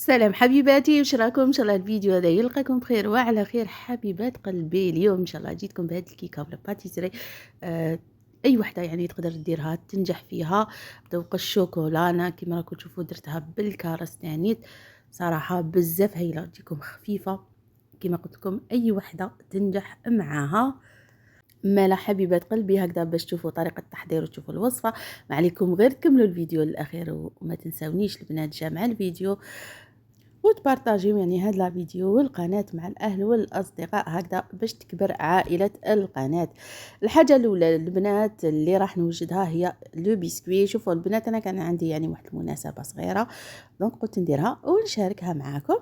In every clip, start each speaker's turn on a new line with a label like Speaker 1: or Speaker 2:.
Speaker 1: سلام حبيباتي، واش راكم؟ ان شاء الله الفيديو هذا يلقاكم بخير وعلى خير حبيبات قلبي. اليوم ان شاء الله جيتكم بهذه الكيكه ولا باتيسري. اي وحده يعني تقدر ديرها تنجح فيها. ذوق الشوكولا انا كيما راكم تشوفوا درتها بالكرز تانيت، صراحه بزاف هايله، تجيكم خفيفه كيما قلت لكم اي وحده تنجح معاها. مالا حبيبات قلبي هكذا باش تشوفوا طريقه التحضير وتشوفوا الوصفه. ما عليكم غير تكملوا الفيديو للاخير، وما تنساونيش البنات جا الفيديو وتبارطاجيو يعني هاد لا فيديو والقناه مع الاهل والاصدقاء هكذا باش تكبر عائله القناه. الحاجه الاولى البنات اللي راح نوجدها هي لو بسكوي. شوفوا البنات انا كان عندي يعني واحد المناسبه صغيره، دونك قلت نديرها ونشاركها معاكم.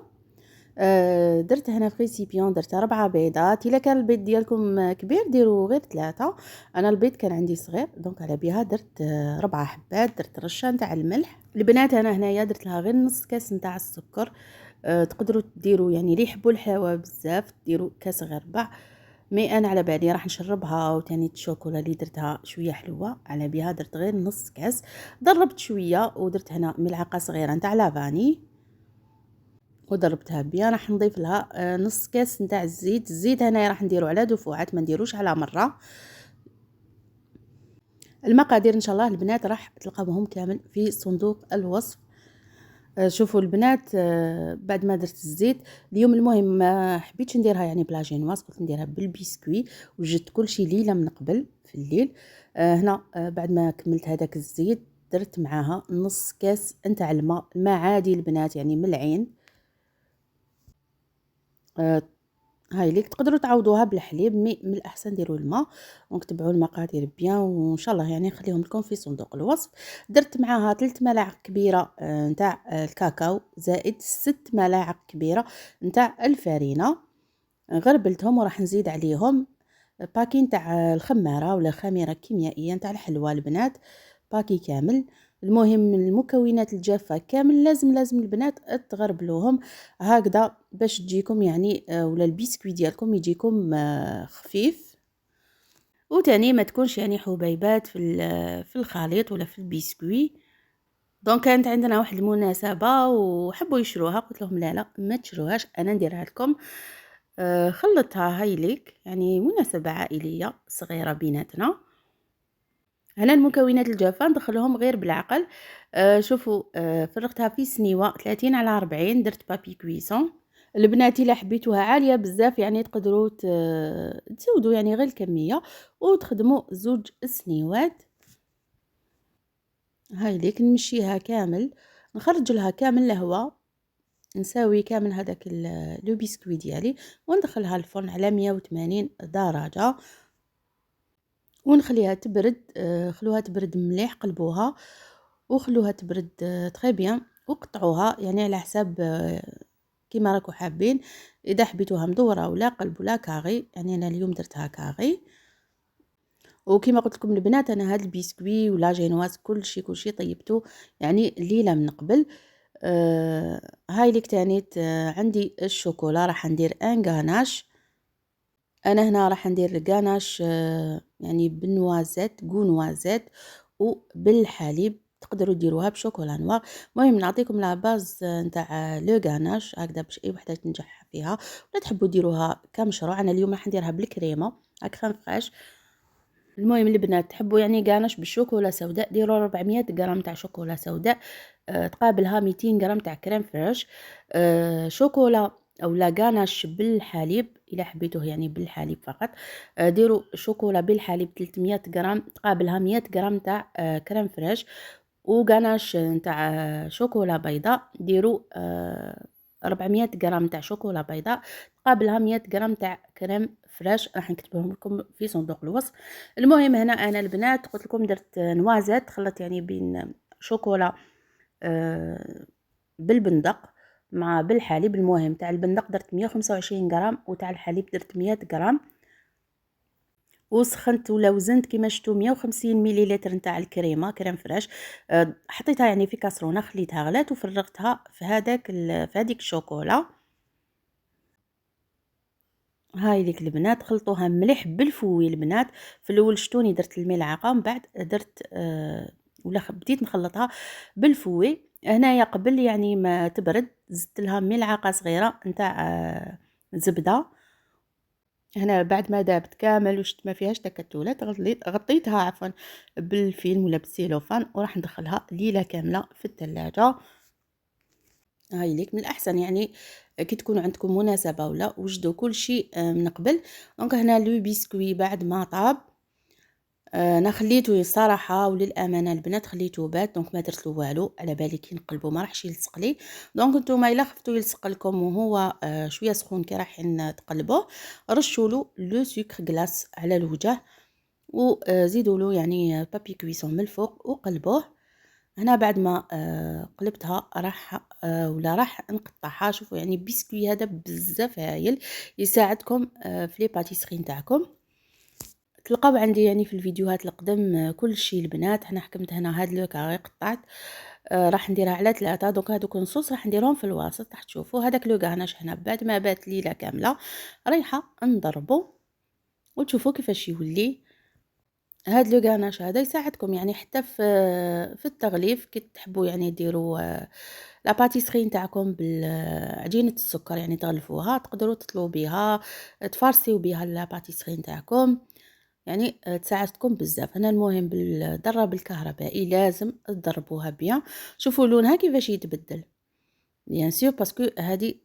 Speaker 1: درت هنا في ريسيبيون، درت 4 بيضات. الا كان البيض ديالكم كبير ديروا غير 3. انا البيض كان عندي صغير دونك على بها درت 4 حبات. درت رشه نتاع الملح. البنات انا هنايا درت لها غير نص كاس نتاع السكر. تقدروا ديروا يعني اللي يحبوا الحلاوه بزاف ديروا كاس غير ربع. مي انا على بالي راح نشربها وتاني الشوكولا اللي درتها شويه حلوه، على بها درت غير نص كاس. ضربت شويه ودرت هنا ملعقه صغيره نتاع لافاني وضربتها بيان. راح نضيف لها نص كاس نتاع الزيت. الزيت هنا راح نديرو على دفعات ما نديروش على مره. المقادير ان شاء الله البنات راح تلقاوهم كامل في صندوق الوصف. شوفوا البنات، بعد ما درت الزيت اليوم المهم ما حبيتش نديرها يعني بلا جينواز، قلت نديرها بالبسكوي وجدت كل شيء ليله من قبل في الليل. هنا بعد ما كملت هذاك الزيت درت معاها نص كاس نتاع الماء عادي البنات يعني من العين. هاي ليك تقدروا تعوضوها بالحليب، مي من الاحسن ديروا الماء ونكتبوا المقادير بيان وان شاء الله يعني نخليهم لكم في صندوق الوصف. درت معاها 3 ملاعق كبيره نتاع الكاكاو زائد 6 ملاعق كبيره نتاع الفارينه. غربلتهم وراح نزيد عليهم باكي نتاع الخماره ولا خميره كيميائيه نتاع الحلوى البنات، باكي كامل. المهم المكونات الجافة كامل لازم البنات تغربلوهم هكذا باش تجيكم يعني ولا البسكويت ديالكم يجيكم خفيف، وتاني ما تكونش يعني حبيبات في الخليط ولا في البسكوي. دونك كانت عندنا واحد المناسبة وحبوا يشروها، قلت لهم لا ما تشروهاش انا نديرها لكم. خلطتها هاي ليك يعني مناسبة عائلية صغيرة بيناتنا. هنا المكونات الجافة ندخلهم غير بالعقل. شوفوا فرقتها في سنيوة 30 على 40. درت بابي كويسون. البنات الا حبيتوها عالية بزاف يعني تقدروا تزودوا يعني غير الكمية وتخدموا 2 سنيوات. هاي ليك نمشيها كامل، نخرج لها كامل الهواء، نساوي كامل هذاك لو بسكوي ديالي وندخلها الفرن على 180 درجة ونخليها تبرد. خلوها تبرد مليح، قلبوها وخلوها تبرد تري بيان وقطعوها يعني على حساب كيما راكو حابين. اذا حبيتوها مدوره ولا قلب ولا كاغي، يعني انا اليوم درتها كاغي. وكيما قلت لكم البنات انا هاد البسكوي ولا جينواز كلشي طيبته يعني الليله من قبل. هاي ليك تانيت. عندي الشوكولا راح ندير ان غاناش. انا هنا راح ندير الغاناش يعني بالنوازات كونوازات وبالحليب، تقدروا ديروها بشوكولا نوار. المهم نعطيكم لا باز نتاع لو غاناش هكذا باش اي وحده تنجح فيها، ولا تحبوا ديروها كمشروع. انا اليوم راح نديرها بالكريمه هاك خنفقاش. المهم البنات تحبوا يعني غاناش بالشوكولا سوداء ديروا 400 غرام تاع شوكولا سوداء تقابلها 200 غرام تاع كريم فريش. شوكولا او لا غاناش بالحليب الا حبيتوه يعني بالحليب فقط. ديروا شوكولا بالحليب 300 غرام تقابلها 100 غرام تاع كريم فريش. وغاناش نتاع شوكولا بيضاء ديروا 400 غرام تاع شوكولا بيضاء تقابلها 100 غرام تاع كريم فريش، راح نكتبهم لكم في صندوق الوصف. المهم هنا انا البنات قلت لكم درت نوازات خلط يعني بين شوكولا بالبندق مع بالحليب. المهم تاع البندق درت 125 غرام وتاع الحليب درت 100 غرام. وسخنت ولا وزنت كيما شفتوا 150 مليلتر نتاع الكريمه كريم فريش. حطيتها يعني في كاسرونه خليتها غلات وفرغتها في في هذيك الشوكولا. هاي ليك البنات خلطوها مليح بالفوي البنات. في الاول شتوني درت الملعقه من بعد درت ولا بديت نخلطها بالفوي. هنايا قبل يعني ما تبرد زدت لها ملعقة صغيرة نتاع زبدة. هنا بعد ما دابت كامل وشت ما فيهاش تكتلات غطيتها عفوا بالفيلم ولا بالسيلوفان، وراح ندخلها ليلة كاملة في الثلاجة. هاي ليك من الأحسن يعني كي تكون عندكم مناسبة ولا وجدوا كل شيء من قبل. دونك هنا لو بيسكوي بعد ما طاب انا خليته الصراحه وللامانه البنات خليته بات، دونك ما درت له والو، على بالي كي نقلبو ما راحش يلصق لي. دونك نتوما الا خفتوا يلصق لكم وهو شويه سخون كي رايحين تقلبوه، رشوا له لو سكر غلاس على الوجه وزيدوا له يعني بابي كويسون من الفوق وقلبوه. هنا بعد ما قلبتها راح ولا راح نقطعها. شوفوا يعني بسكوي هذا بزاف هايل يساعدكم في لي باتيسري نتاعكم. تلقاو عندي يعني في الفيديوهات القدم كل شيء البنات. انا حكمت هنا هاد لو كاري قطعت راح نديرها على 3. دوك هادوك نصوص راح نديرهم في الوسط. راح تشوفوا هذاك لو غاناش هنا بعد ما بات ليله كامله رايحه نضربو وتشوفوا كيفاش يولي. هاد لو غاناش هذا يساعدكم يعني حتى في التغليف كي تحبوا يعني ديروا لا باتيسري نتاعكم بعجينه السكر يعني تغلفوها، تقدروا تطلوا بها تفارسيو بها لا باتيسري نتاعكم يعني تساعدكم بزاف. هنا المهم بالضرب الكهربائي لازم تضربوها بيان. شوفوا لونها كيفاش يتبدل بيان سور باسكو هذه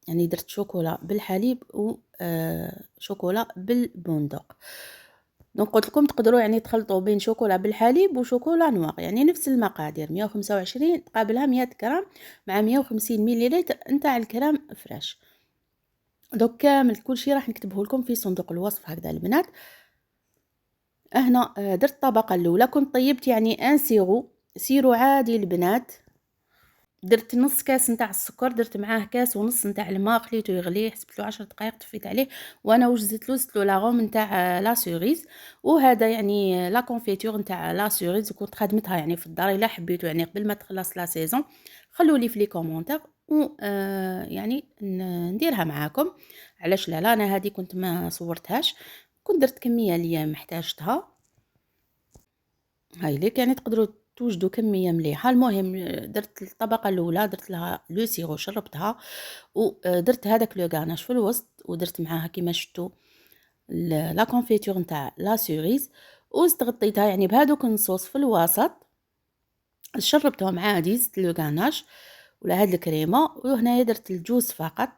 Speaker 1: يعني درت شوكولا بالحليب و شوكولا بالبندق. دونك قلت لكم تقدروا يعني تخلطوا بين شوكولا بالحليب وشوكولا نوار يعني نفس المقادير 125 تقابلها 100 غرام مع 150 مليلتر نتاع الكريم فريش. دوك كامل كلشي راح نكتبه لكم في صندوق الوصف هكذا البنات. هنا درت الطبقة الأولى كنت طيبت يعني ان سيرو عادي البنات. درت نص كاس نتاع السكر، درت معاه كاس ونص نتاع الماء، خليته يغلي حسبت له 10 دقائق طفيت عليه. وانا واش زدت له لاغوم نتاع لا سوريز. وهذا يعني لا كونفيتور نتاع لا سوريز كنت خدمتها يعني في الدار. الا حبيتوا يعني قبل ما تخلص لا سيزون خلوا لي في لي كومونتير و يعني نديرها معاكم. علاش لا انا هذه كنت ما صورتهاش، كنت درت كميه اللي محتاجتها. هاي ليك يعني تقدروا توجدوا كميه مليحه. المهم درت الطبقه الاولى درت لها لو سيرو شربتها ودرت هذاك لو غاناش في الوسط ودرت معاها كيما شفتوا لا كونفيتور نتاع لا سوريز واستغطيتها يعني بهذوك النصوص في الوسط. شربتهم عادي زدت لو غاناش ولا هاد الكريمه. وهنايا درت الجوز فقط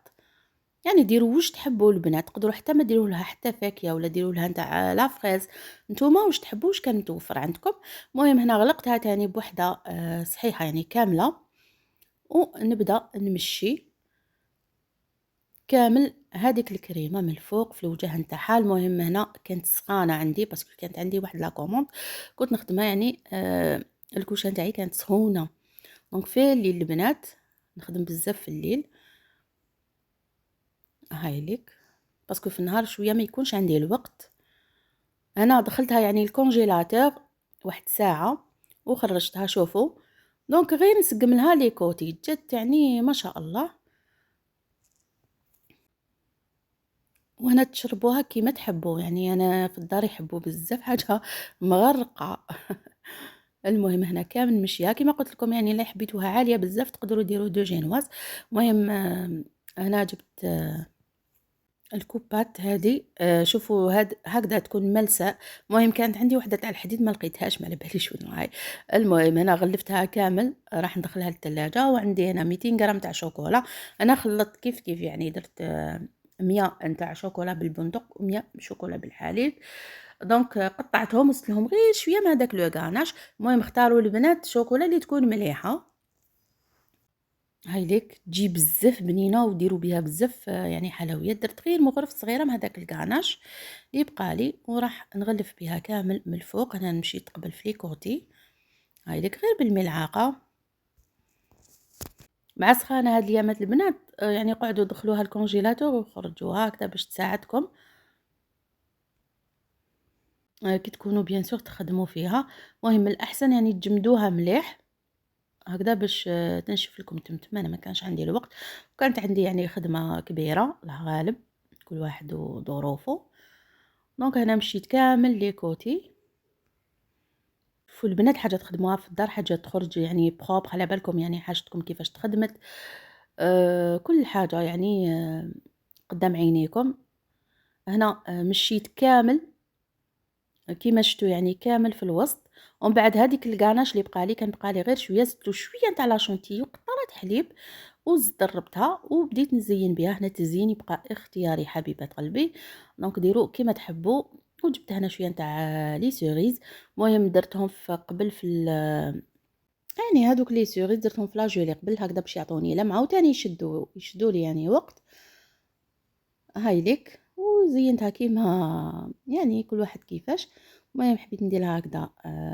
Speaker 1: يعني ديروا واش تحبوا البنات. تقدروا حتى ما ديروا لها حتى فاكهه ولا ديروا لها نتاع لا فريز نتوما واش تحبوا واش كان متوفر عندكم. المهم هنا غلقتها تاني بوحده صحيحه يعني كامله ونبدا نمشي كامل هذيك الكريمه من الفوق في الوجه نتاعها. المهم هنا كانت سخانه عندي باسكو كانت عندي واحد لا كوموند كنت نخدمها يعني الكوشه نتاعي كانت سخونه. دونك في الليل البنات نخدم بزاف في الليل. هاي ليك باسكو في النهار شويه ما يكونش عندي الوقت. انا دخلتها يعني الكونجيلاتور واحد ساعه وخرجتها. شوفوا دونك غير نسقم لها لي كوتي جات يعني ما شاء الله. وهنا تشربوها كيما تحبوا يعني انا في الدار يحبوا بزاف حاجه مغرقه. المهم هنا كامل مشيها كيما قلت لكم يعني الا حبيتوها عاليه بزاف تقدروا ديروا دو جينواز. المهم انا جبت الكوبات هذه شوفوا هكذا تكون ملساء. المهم كانت عندي وحده تاع الحديد ما لقيتهاش ما على باليش وين هاي. المهم انا غلفتها كامل راح ندخلها للثلاجه. وعندي هنا 200 غرام تاع شوكولا. انا خلطت كيف يعني درت 100 نتاع شوكولا بالبندق و100 شوكولا بالحليب. دونك قطعتهم وزدت لهم غير شويه من هذاك لو غاناش. المهم اختاروا البنات شوكولا اللي تكون مليحه. هاي ليك تجي بزاف بنينه وديروا بها بزاف يعني حلويات. درت غير مغرف صغيره من هذاك الكاناش اللي بقى لي وراح نغلف بها كامل من الفوق. انا مشيت قبل في كوتي. هاي ليك غير بالملعقه مع سخانه. هاد الايامات البنات يعني قعدوا دخلوها الكونجيلاتور وخرجوها هكذا باش تساعدكم كي تكونوا بيان سور تخدموا فيها. مهم الاحسن يعني تجمدوها مليح هكذا باش تنشف لكم تمتم. انا ما كانش عندي الوقت وكانت عندي يعني خدمه كبيره الله غالب كل واحد وظروفه. دونك انا مشيت كامل لي كوتي شوفوا البنات حاجة تخدموها في الدار، حاجة تخرج يعني بروبر، على بالكم يعني حاجتكم كيفاش تخدمت، كل حاجة يعني قدام عينيكم. هنا مشيت كامل كيما شفتوا يعني كامل في الوسط، ومن بعد هذيك الكاناش اللي بقى لي كان بقى لي غير شويه، زدت شويه نتاع لاشونتيو قطره حليب وزدت ضربتها وبديت نزين بها. هنا التزيين يبقى اختياري حبيبه قلبي، دونك ديروا كيما تحبوا. وجبت هنا شويه نتاع لي سيريز، المهم درتهم في قبل في يعني هادوك لي سيريز درتهم في لاجولي قبل هكذا باش يعطوني لمعه وتاني يشدوا لي يعني وقت. هاي ليك وزينتها كيما يعني كل واحد كيفاش. المهم حبيت نديرها هكذا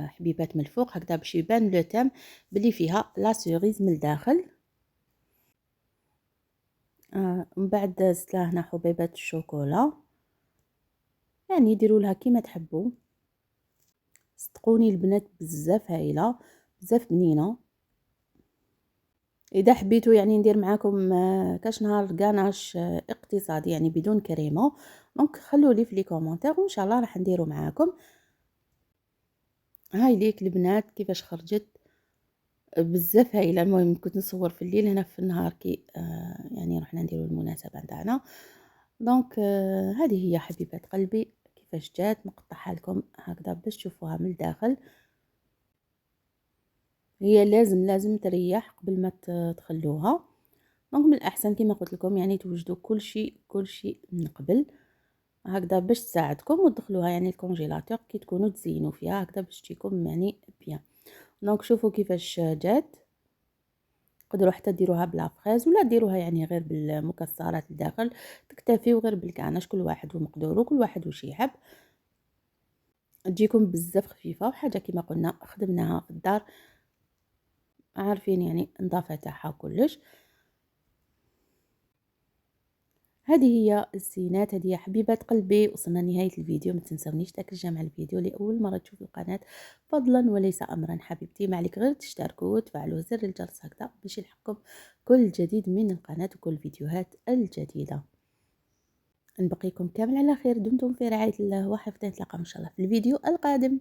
Speaker 1: حبيبات من الفوق هكذا باش يبان لو تام بلي فيها لا سيريز من الداخل. من بعد زدت لها هنا حبيبات الشوكولا، يعني ديروا لها كيما تحبوا. صدقوني البنات بزاف هايله، بزاف بنينه. اذا حبيتوا يعني ندير معاكم كاش نهار كاناش اقتصادي يعني بدون كريمه، دونك خلوا لي في لي كومونتير وان شاء الله راح نديرو معاكم. هاي ليك البنات كيفاش خرجت بزاف هايله. المهم كنت نصور في الليل، هنا في النهار كي يعني رحنا نديرو المناسبه نتاعنا. دونك هذه هي حبيبات قلبي كيفاش جات، مقطعها لكم هكذا باش تشوفوها من الداخل. هي لازم تريح قبل ما تخلوها، دونك من الاحسن كما قلت لكم يعني توجدوا كل شيء من قبل هكذا باش تساعدكم، وتدخلوها يعني الكونجيلاتور كي تكونوا تزينوا فيها هكذا باش تجيكم يعني بيان. دونك شوفوا كيفاش جات. تقدروا حتى ديروها بلا فريز ولا ديروها يعني غير بالمكسرات الداخل، تكتفيو غير بالكاناش، كل واحد ومقدورو كل واحد وش يحب. تجيكم بزاف خفيفه وحاجه كما قلنا خدمناها في الدار، عارفين يعني النظافه تاعها كلش. هذه هي الزينات، هذه هي حبيبات قلبي. وصلنا لنهايه الفيديو، ما تنسونيش تشجيع مع الفيديو لاول مره تشوف القناه، فضلا وليس امرا حبيبتي، ما عليك غير تشتركوا وتفعلوا زر الجرس هكذا باش يلحقكم كل جديد من القناه وكل الفيديوهات الجديده. نبقيكم كامل على خير، دمتم في رعايه الله وحفظه، نتلاقى ان شاء الله في الفيديو القادم.